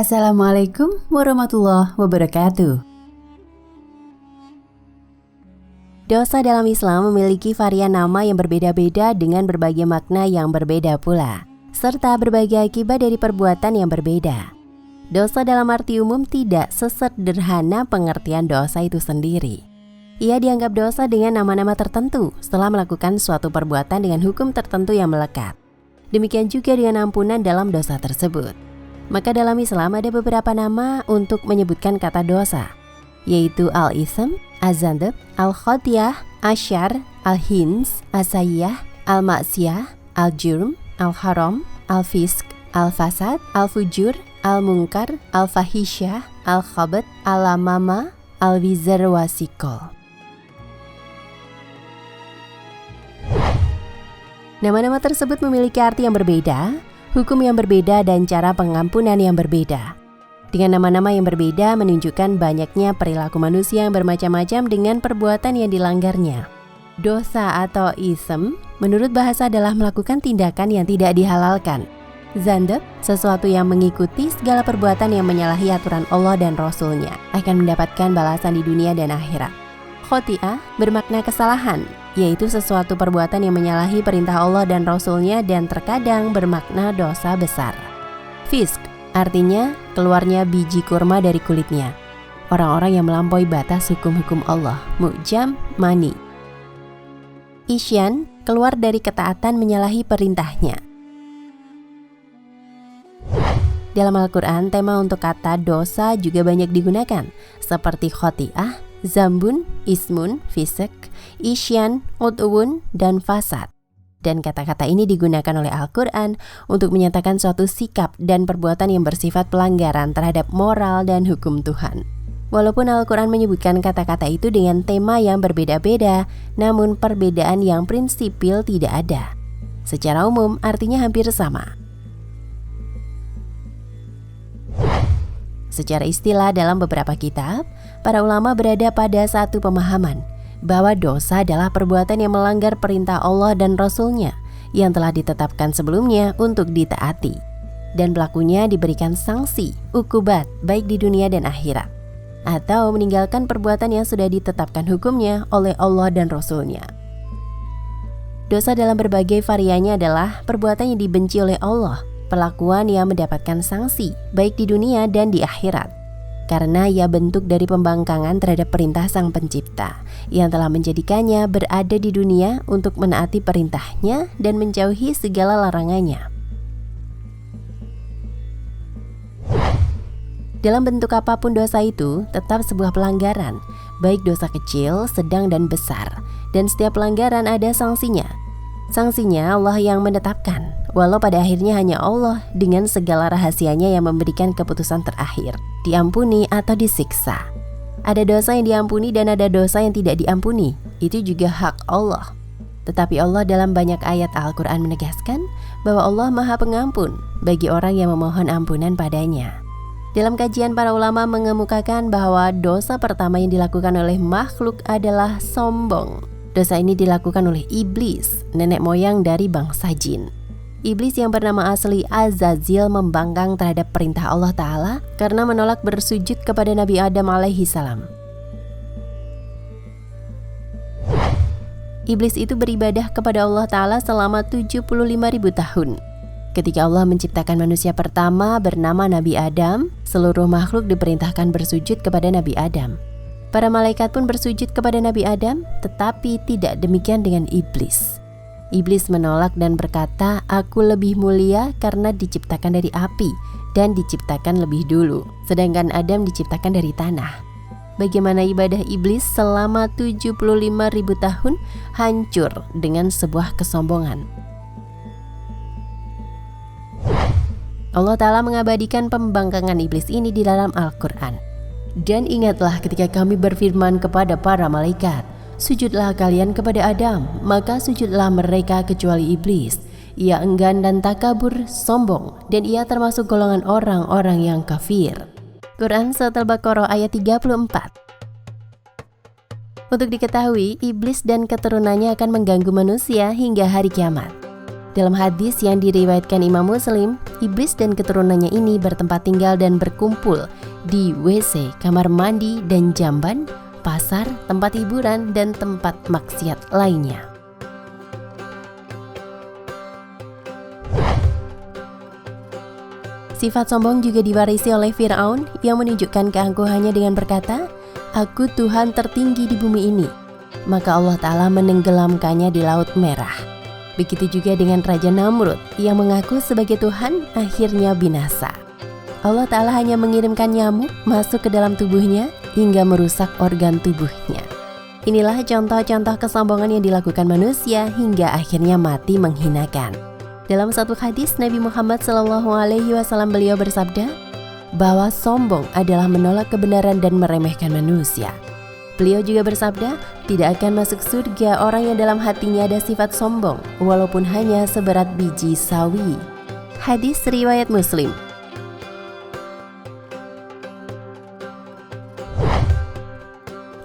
Assalamualaikum warahmatullahi wabarakatuh. Dosa dalam Islam memiliki varian nama yang berbeda-beda dengan berbagai makna yang berbeda pula, serta berbagai akibat dari perbuatan yang berbeda. Dosa dalam arti umum tidak sesederhana pengertian dosa itu sendiri. Ia dianggap dosa dengan nama-nama tertentu setelah melakukan suatu perbuatan dengan hukum tertentu yang melekat. Demikian juga dengan ampunan dalam dosa tersebut. Maka dalam Islam ada beberapa nama untuk menyebutkan kata dosa, yaitu al-ism, az-zandab, al-khotiyah, asyar, al-hins, as-sayyah, al-maksiyah, al-jurm, al-haram, al-fisk, al-fasad, al-fujur, al-munkar, al-fahisyah, al-khabat, al-lamama, al-wizar wasikol. Nama-nama tersebut memiliki arti yang berbeda, hukum yang berbeda, dan cara pengampunan yang berbeda. Dengan nama-nama yang berbeda menunjukkan banyaknya perilaku manusia yang bermacam-macam dengan perbuatan yang dilanggarnya. Dosa atau ism menurut bahasa adalah melakukan tindakan yang tidak dihalalkan. Zandab, sesuatu yang mengikuti segala perbuatan yang menyalahi aturan Allah dan Rasul-Nya, akan mendapatkan balasan di dunia dan akhirat. Khoti'ah bermakna kesalahan, yaitu sesuatu perbuatan yang menyalahi perintah Allah dan Rasul-Nya dan terkadang bermakna dosa besar. Fisk artinya keluarnya biji kurma dari kulitnya. Orang-orang yang melampaui batas hukum-hukum Allah, mu'jam, mani. Isyan, keluar dari ketaatan menyalahi perintahnya. Dalam Al-Quran, tema untuk kata dosa juga banyak digunakan, seperti khoti'ah, zambun, ismun, fisik, isyan, ud'un, dan fasad. Dan kata-kata ini digunakan oleh Al-Quran untuk menyatakan suatu sikap dan perbuatan yang bersifat pelanggaran terhadap moral dan hukum Tuhan. Walaupun Al-Quran menyebutkan kata-kata itu dengan tema yang berbeda-beda, namun perbedaan yang prinsipil tidak ada. Secara umum artinya hampir sama. Secara istilah dalam beberapa kitab, para ulama berada pada satu pemahaman bahwa dosa adalah perbuatan yang melanggar perintah Allah dan Rasul-Nya yang telah ditetapkan sebelumnya untuk ditaati, dan pelakunya diberikan sanksi, ukubat baik di dunia dan akhirat, atau meninggalkan perbuatan yang sudah ditetapkan hukumnya oleh Allah dan Rasul-Nya. Dosa dalam berbagai variannya adalah perbuatan yang dibenci oleh Allah, perlakuan yang mendapatkan sanksi baik di dunia dan di akhirat, karena ia bentuk dari pembangkangan terhadap perintah Sang Pencipta yang telah menjadikannya berada di dunia untuk menaati perintahnya dan menjauhi segala larangannya. Dalam bentuk apapun dosa itu tetap sebuah pelanggaran, baik dosa kecil, sedang, dan besar, dan setiap pelanggaran ada sanksinya. Sanksinya Allah yang menetapkan, walau pada akhirnya hanya Allah dengan segala rahasianya yang memberikan keputusan terakhir, diampuni atau disiksa. Ada dosa yang diampuni dan ada dosa yang tidak diampuni, itu juga hak Allah. Tetapi Allah dalam banyak ayat Al-Quran menegaskan bahwa Allah Maha Pengampun bagi orang yang memohon ampunan padanya. Dalam kajian, para ulama mengemukakan bahwa dosa pertama yang dilakukan oleh makhluk adalah sombong. Dosa ini dilakukan oleh iblis, nenek moyang dari bangsa jin. Iblis yang bernama asli Azazil membangkang terhadap perintah Allah Ta'ala karena menolak bersujud kepada Nabi Adam alaihi salam. Iblis itu beribadah kepada Allah Ta'ala selama 75.000 tahun. Ketika Allah menciptakan manusia pertama bernama Nabi Adam, seluruh makhluk diperintahkan bersujud kepada Nabi Adam. Para malaikat pun bersujud kepada Nabi Adam, tetapi tidak demikian dengan iblis. Iblis menolak dan berkata, "Aku lebih mulia karena diciptakan dari api dan diciptakan lebih dulu, sedangkan Adam diciptakan dari tanah." Bagaimana ibadah iblis selama 75.000 tahun hancur dengan sebuah kesombongan. Allah Ta'ala mengabadikan pembangkangan iblis ini di dalam Al-Quran. Dan ingatlah ketika kami berfirman kepada para malaikat, sujudlah kalian kepada Adam, maka sujudlah mereka kecuali iblis. Ia enggan dan takabur, sombong, dan ia termasuk golongan orang-orang yang kafir. Quran Surat Al-Baqarah ayat 34. Untuk diketahui, iblis dan keturunannya akan mengganggu manusia hingga hari kiamat. Dalam hadis yang diriwayatkan Imam Muslim, Iblis dan keturunannya ini bertempat tinggal dan berkumpul di WC, kamar mandi, dan jamban, pasar, tempat hiburan, dan tempat maksiat lainnya. Sifat sombong juga diwarisi oleh Fir'aun yang menunjukkan keangkuhannya dengan berkata, "Aku Tuhan tertinggi di bumi ini." Maka Allah Ta'ala menenggelamkannya di Laut Merah. Begitu juga dengan Raja Namrud yang mengaku sebagai Tuhan akhirnya binasa. Allah Ta'ala hanya mengirimkan nyamuk masuk ke dalam tubuhnya hingga merusak organ tubuhnya. Inilah contoh-contoh kesombongan yang dilakukan manusia hingga akhirnya mati menghinakan. Dalam satu hadis Nabi Muhammad SAW beliau bersabda bahwa sombong adalah menolak kebenaran dan meremehkan manusia. Beliau juga bersabda, tidak akan masuk surga orang yang dalam hatinya ada sifat sombong, walaupun hanya seberat biji sawi. Hadis riwayat Muslim.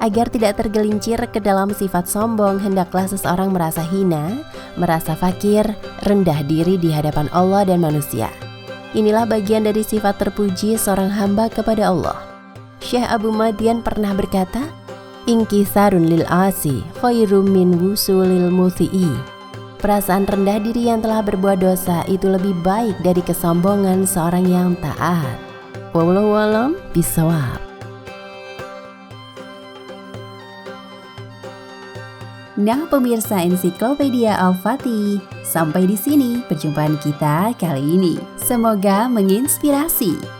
Agar tidak tergelincir ke dalam sifat sombong, hendaklah seseorang merasa hina, merasa fakir, rendah diri di hadapan Allah dan manusia. Inilah bagian dari sifat terpuji seorang hamba kepada Allah. Syekh Abu Madian pernah berkata, "Inkisarun lil asi khairum min wusulil muthi'i." Perasaan rendah diri yang telah berbuat dosa itu lebih baik dari kesombongan seorang yang taat. Wallahu a'lam bishawab. Nah pemirsa Ensiklopedia Al-Fatih, sampai di sini perjumpaan kita kali ini. Semoga menginspirasi.